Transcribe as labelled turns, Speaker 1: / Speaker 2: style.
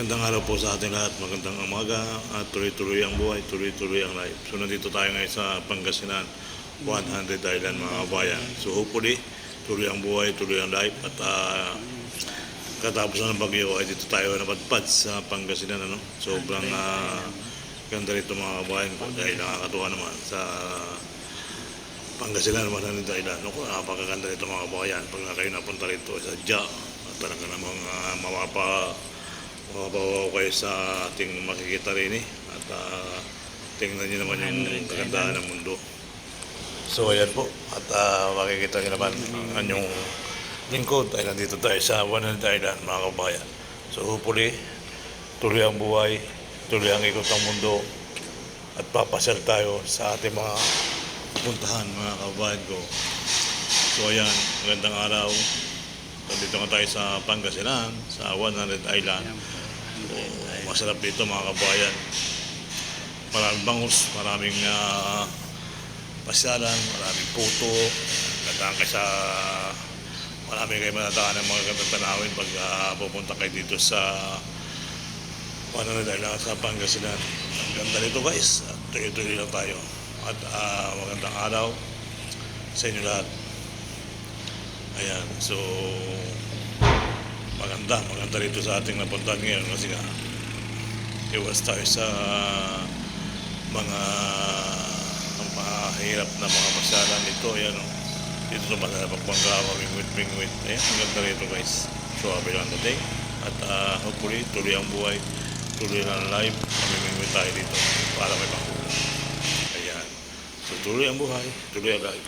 Speaker 1: Magandang araw po sa ating lahat, magandang umaga at tuloy-tuloy ang buhay, tuloy-tuloy ang life. So nandito tayo ngayon sa Pangasinan, 100 Island mga kabayan. So hopefully, tuloy ang buhay, tuloy ang life at katapos ng bagyo ay dito tayo napadpad sa Pangasinan. Sobrang ganda rito mga kabayan ko dahil nakakatuwa naman sa Pangasinan, 100 Island. Napakaganda rito mga kabayan pag kayo napunta rito sa Dya. Talaga namang mapapawaw kayo sa ating makikita rin at tingnan nyo naman yung kagandahan ng mundo. So ayan po at makikita nyo naman ang inyong lingkod ay nandito tayo sa 100 Island mga kabayan. So hopefully tuloy ang buhay, tuloy ang ikot ng mundo at papasyal tayo sa ating mga puntahan mga kabayan ko. So ayan, magandang araw. Dito nga tayo sa Pangasinan, sa 100 Island. Masarap dito mga kabayan. Maraming bangus, maraming pasyalan, maraming puto. Gandaan kayo sa marami kayo matatakan ng mga gandang tanawin pag pupunta kayo dito sa 100 Island sa Pangasinan. Ang ganda nito guys. Tuloy-tuloy lang tayo. At magandang araw sa inyo lahat. Ayan, so maganda rito sa ating napuntahan ngayon kasi nga iwas tayo sa mga mahirap na mga pasyalan dito. Ayan, dito naman na pagpanggawa, mingwit. Ayan, maganda rito guys. So happy lang natin at hopefully tuloy ang buhay, tuloy lang ang life. Mamimingwit tayo dito para may pangkulang. Ayan, so tuloy ang buhay, tuloy ang life.